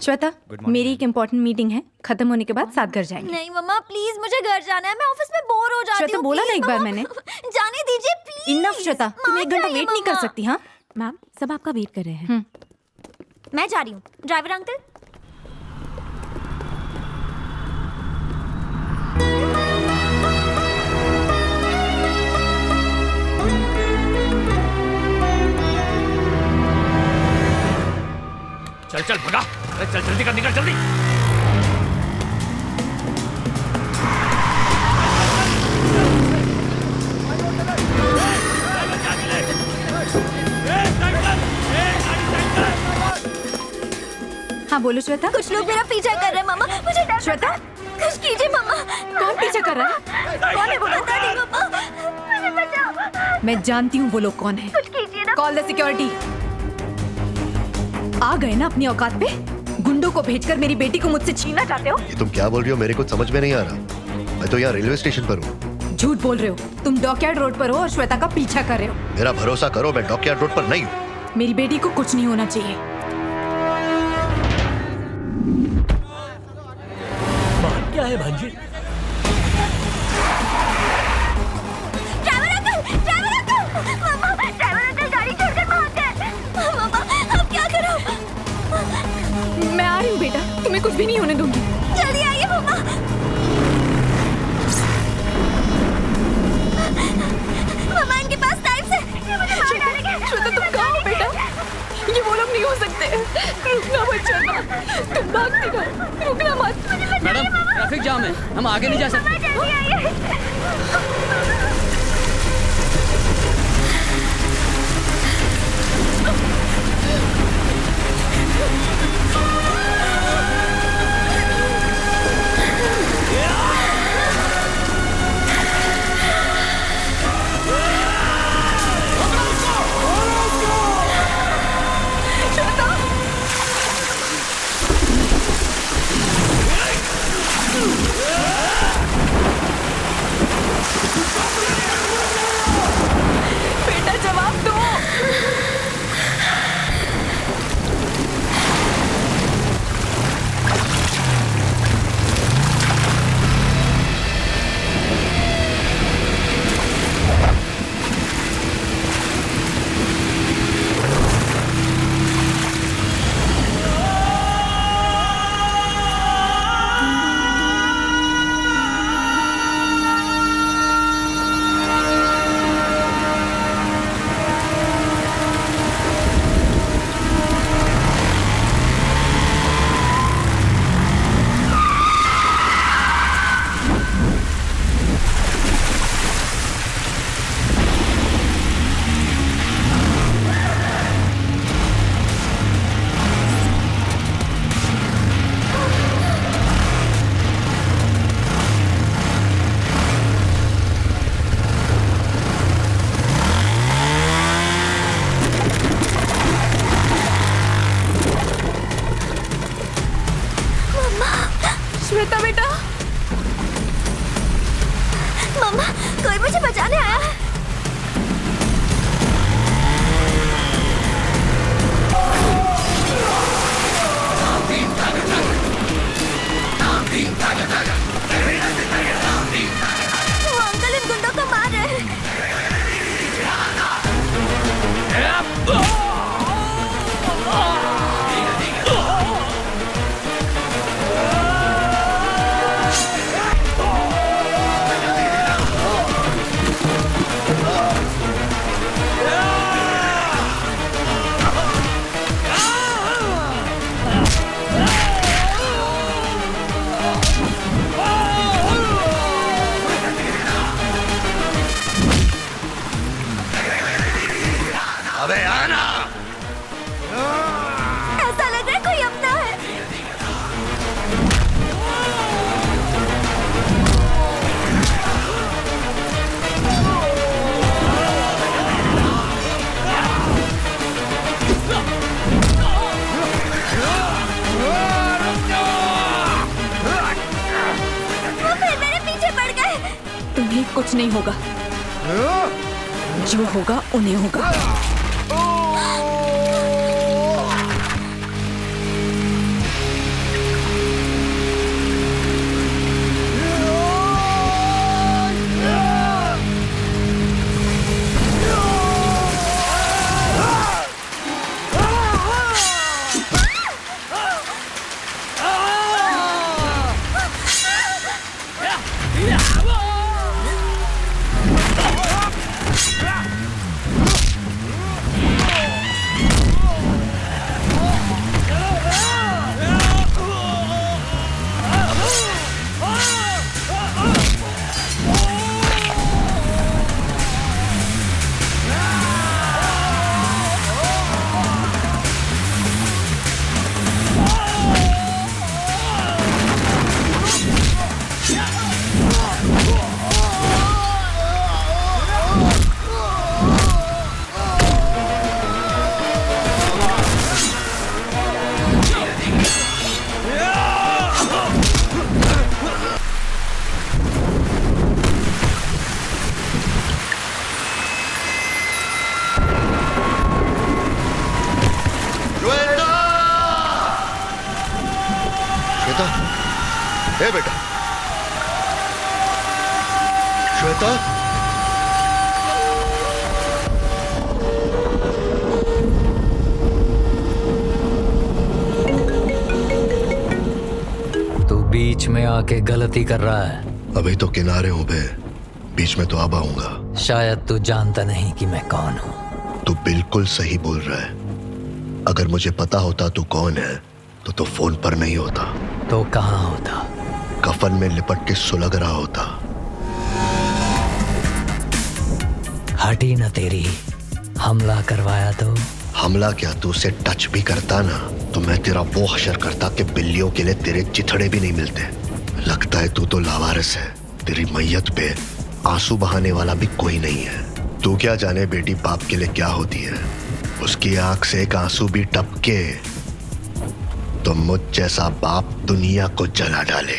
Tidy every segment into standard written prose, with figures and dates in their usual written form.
श्वेता, मेरी एक important meeting है, खत्म होने के बाद साथ घर जाएंगे। नहीं मम्मा प्लीज, मुझे घर जाना है, मैं ऑफिस में बोर हो जाती हूँ। श्वेता, बोला ना एक बार मैंने। जाने दीजिए प्लीज। इनफ श्वेता, तुम एक घंटा वेट नहीं कर सकती। हाँ मैम, सब आपका वेट कर रहे हैं। मैं जा रही हूँ। Driver uncle. चल चल भगा, अरे चल जल्दी कर, निकल जल्दी। हाँ बोलो श्वेता। कुछ लोग मेरा पीछा कर रहे हैं मम्मा, मुझे डर। श्वेता, कुछ कीजिए मम्मा। कौन पीछा कर रहा है? कौन है वो बता दी मम्मा, मुझे बचाओ। मैं जानती हूँ वो लोग कौन है। कुछ कीजिए ना। Call the security. आ गए ना अपनी औकात पे? गुंडों को भेजकर मेरी बेटी को मुझसे छीनना चाहते हो? ये तुम क्या बोल रही हो? मेरे को समझ में नहीं आ रहा। मैं तो यहाँ रेलवे स्टेशन पर हूँ। झूठ बोल रहे हो। तुम डॉकयार्ड रोड पर हो और श्वेता का पीछा कर रहे हो। मेरा भरोसा करो, मैं डॉकयार्ड रोड पर नहीं हूँ। मेरी बेटी को कुछ नहीं होना चाहिए। बात क्या है भांजी? ड्राइवर अंकल, मम्मा, ड्राइवर अंकल गाड़ी छोड़कर भाग गए। मम्मा, अब क्या करूं? मैं आ रही हूँ बेटा, तुम्हें कुछ भी नहीं होने दूंगी। जल्दी आइए मम्मा। मम्मा, इनके पास नाइफ है, ये मुझे मार डालेंगे। श्वेता, तुम कहाँ हो बेटा? ये वो लोग नहीं हो सकते। रुकना मत श्वेता, तुम भागती रहो, रुकना मत। मैडम, ट्रैफिक जाम है, हम आगे नहीं जा सकते। जल्दी आइए। बेटा जवाब दो। श्वेता बेटा, मम्मा, कोई मुझे बचाने आया है। वो अंकल इन गुंडों को मार रहे हैं। अबे आना। ऐसा लग रहा है कोई अपना है। वो फिर मेरे पीछे पड़ गए। तुम्हें कुछ नहीं होगा। जो होगा उन्हें होगा। श्वेता, ए बेटा, श्वेता। तू बीच में आके गलती कर रहा है। अभी तो किनारे हूं बे, बीच में तो अब आऊंगा। शायद तू जानता नहीं कि मैं कौन हूँ। तू बिल्कुल सही बोल रहा है। अगर मुझे पता होता तू कौन है तो तू फोन पर नहीं होता। तो कहाँ होता? कफन में लिपट के सुलग रहा होता। हटी न तेरी। हमला करवाया तो? हमला क्या, तू उसे टच भी करता ना तो मैं तेरा वो हशर करता कि बिल्लियों के लिए तेरे चिथड़े भी नहीं मिलते। लगता है तू तो लावारिस है। तेरी मैयत पे आंसू बहाने वाला भी कोई नहीं है। तू क्या जाने बेटी बाप के लिए क्या होती है। उसकी आंख से एक आंसू भी टपके तो मुझ जैसा बाप दुनिया को जला डाले।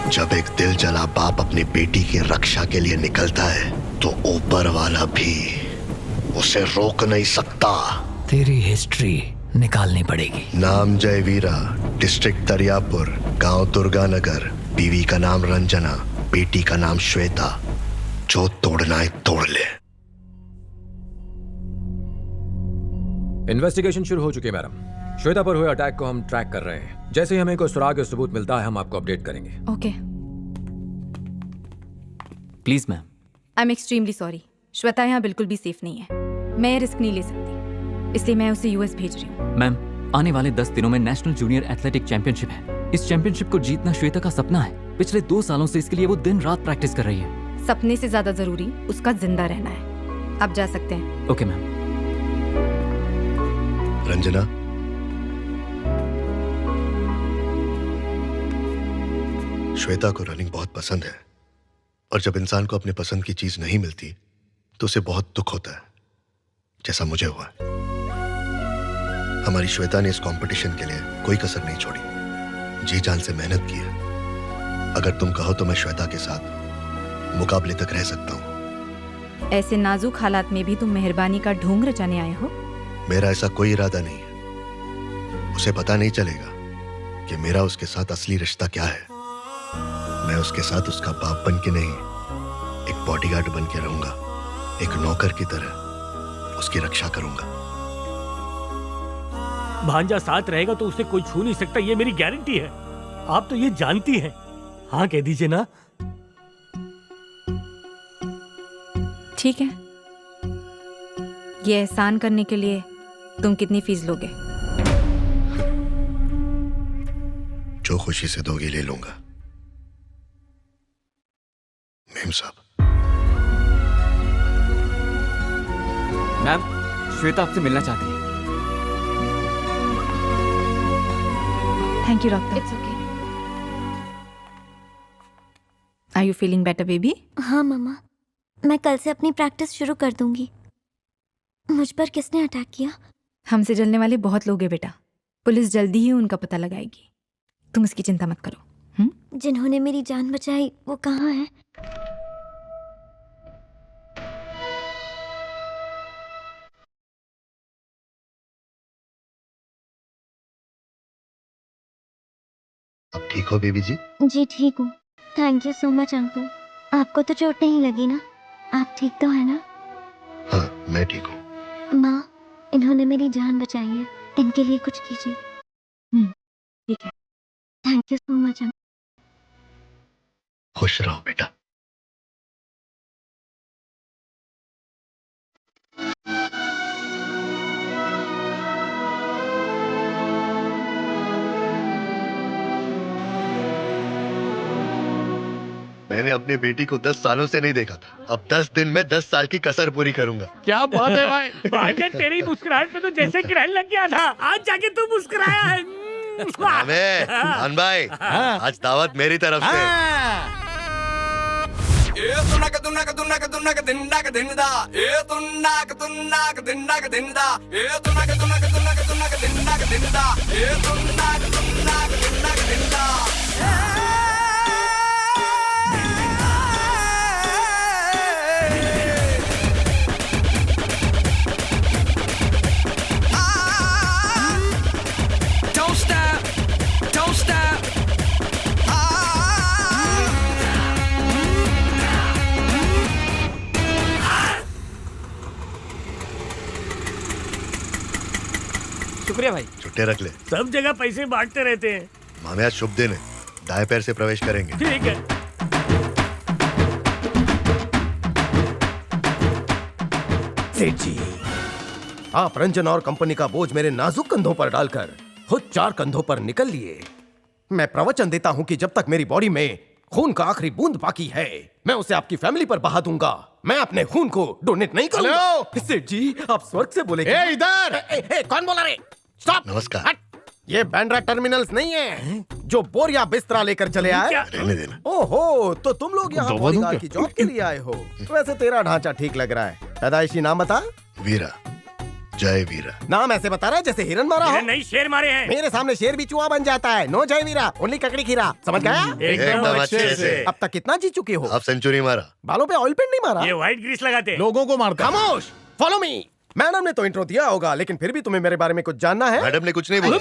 जब एक दिल जला बाप अपनी बेटी की रक्षा के लिए निकलता है तो ऊपर वाला भी उसे रोक नहीं सकता। तेरी हिस्ट्री निकालनी पड़ेगी। नाम जय वीरा, डिस्ट्रिक्ट दरियापुर, गांव दुर्गानगर, बीवी का नाम रंजना, बेटी का नाम श्वेता। जो तोड़ना है तोड़ ले। इन्वेस्टिगेशन शुरू हो चुकी है मैडम। श्वेता पर हुए अटैक को हम ट्रैक कर रहे हैं। जैसे ही हमें कोई सुराग या सबूत मिलता है हम आपको अपडेट करेंगे। Okay. Please ma'am. I am extremely sorry. Shweta यहाँ बिल्कुल भी सेफ नहीं है। मैं रिस्क नहीं ले सकती, इसलिए मैं उसे यूएस भेज रही हूँ। मैम, आने वाले 10 दिनों में नेशनल जूनियर एथलेटिक चैंपियनशिप है। इस चैंपियनशिप को जीतना श्वेता का सपना है। पिछले 2 सालों से इसके लिए वो दिन रात प्रैक्टिस कर रही है। सपने से ज्यादा जरूरी उसका जिंदा रहना है। आप जा सकते हैं। Okay ma'am. रंजना, श्वेता को रनिंग बहुत पसंद है और जब इंसान को अपने पसंद की चीज नहीं मिलती तो उसे बहुत दुख होता है, जैसा मुझे हुआ। हमारी श्वेता ने इस कंपटीशन के लिए कोई कसर नहीं छोड़ी, जी जान से मेहनत की है। अगर तुम कहो तो मैं श्वेता के साथ मुकाबले तक रह सकता हूँ। ऐसे नाजुक हालात में भी तुम मेहरबानी का ढोंग रचाने आए हो? मेरा ऐसा कोई इरादा नहीं है। उसे पता नहीं चलेगा कि मेरा उसके साथ असली रिश्ता क्या है। मैं उसके साथ उसका बाप बन के नहीं, एक बॉडीगार्ड बन के रहूंगा। एक नौकर की तरह उसकी रक्षा करूंगा। भांजा साथ रहेगा तो उसे कोई छू नहीं सकता, ये मेरी गारंटी है। आप तो ये जानती हैं। हाँ कह दीजिए ना। ठीक है। ये एहसान करने के लिए तुम कितनी फीस लोगे? जो खुशी से दोगे ले लूंगा। मेम साहब। मैम, श्वेता आपसे मिलना चाहती है। Thank you doctor. It's okay. Are you feeling better baby? हाँ मम्मा, मैं कल से अपनी प्रैक्टिस शुरू कर दूंगी। मुझ पर किसने अटैक किया? हमसे जलने वाले बहुत लोग हैं बेटा। पुलिस जल्दी ही उनका पता लगाएगी। तुम इसकी चिंता मत करो। जिन्होंने मेरी जान बचाई वो कहाँ है? अब ठीक हो बेबी जी? जी ठीक हूँ। Thank you so much uncle. आपको तो चोट नहीं लगी ना? आप ठीक तो है ना? हाँ मैं ठीक हूँ। माँ, इन्होंने मेरी जान बचाई है, इनके लिए कुछ कीजिए। ठीक है। Thank you so much uncle. खुश रहो बेटा। मैंने अपनी बेटी को 10 सालों से नहीं देखा था। अब 10 दिन में 10 साल की कसर पूरी करूंगा। क्या बात है भाई। भांजा तेरी मुस्कुराहट पे तो जैसे किरण लग गया था, आज जाके तू मुस्कुराया है। खान भाई, आज दावत मेरी तरफ से। ए तुन्नाक तुन्नाक तुन्नाक तुन्नाक दिन्नाक दिन्दा, ए तुन्नाक तुन्नाक दिन्नाक दिन्दा, ए तुन्नाक तुन्नाक तुन्नाक तुन्नाक दिन्नाक दिन्दा, ए तुन्नाक तुन्नाक दिन्नाक दिन्दा। Don't stop, don't ले भाई। छुट्टे रख ले। सब जगह पैसे बांटते रहते हैं। मामे आज शुभ दिन है, दाएं पैर से प्रवेश करेंगे। ठीक है। सेठ जी, आप रंजन और कंपनी का बोझ मेरे नाजुक कंधों पर डालकर खुद 4 कंधों पर निकल लिए। मैं प्रवचन देता हूं कि जब तक मेरी बॉडी में खून का आखिरी बूंद बाकी है, मैं उसे आपकी फैमिली पर बहा दूंगा। मैं अपने खून को डोनेट नहीं करूंगा। हेलो! सेठ जी, आप स्वर्ग से बोले ए, इधर! कौन बोला रे? स्टॉप! नमस्कार। ये बैंड्रा टर्मिनल्स नहीं है जो बोरिया बिस्तरा लेकर चले आए। रहने देना। ओहो, तो तुम लोग यहाँ बॉडीगार्ड की जॉब के लिए आए हो। वैसे तेरा ढांचा ठीक लग रहा है। पैदाइशी नाम बता। वीरा, जय वीरा। नाम ऐसे बता रहा है जैसे हिरन मारा हो। नहीं, शेर मारे हैं। मेरे सामने शेर भी चूहा बन जाता है। नो जय वीरा, ओनली ककड़ी खीरा। समझ गया? एकदम अच्छे से। अब तक कितना जी चुके हो? आप सेंचुरी मारा। बालों पे ऑयल पेंट नहीं मारा? ये व्हाइट ग्रीस लगाते हैं। लोगों को मारता है। खामोश, फॉलो मी। मैडम ने तो इंट्रो दिया होगा, लेकिन फिर भी तुम्हें मेरे बारे में कुछ जानना है? मैडम ने कुछ नहीं बोला।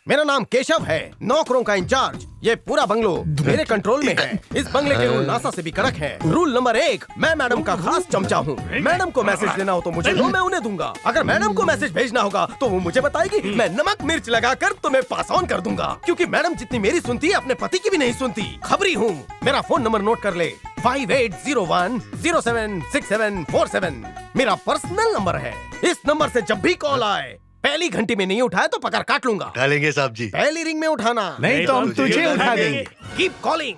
मेरा नाम केशव है, नौकरों का इंचार्ज। ये पूरा बंगलो मेरे कंट्रोल में है। इस बंगले के रूल नासा से भी कड़क हैं। रूल नंबर 1, मैं मैडम का खास चमचा हूँ। मैडम को मैसेज देना हो तो मुझे दो, मैं उन्हें दूंगा। अगर मैडम को मैसेज भेजना होगा तो वो मुझे बताएगी, मैं नमक मिर्च लगाकर तुम्हें पास ऑन कर दूंगा। क्योंकि मैडम जितनी मेरी सुनती है, अपने पति की भी नहीं सुनती। खबरी हूँ। मेरा फोन नंबर नोट कर ले, 5801076747। मेरा पर्सनल नंबर है। इस नंबर से जब भी कॉल आए, पहली घंटी में नहीं उठाया तो पकड़ काट लूंगा। उठा लेंगे साहब जी। पहली रिंग में उठाना, नहीं तो हम तुझे उठा देंगे। Keep calling.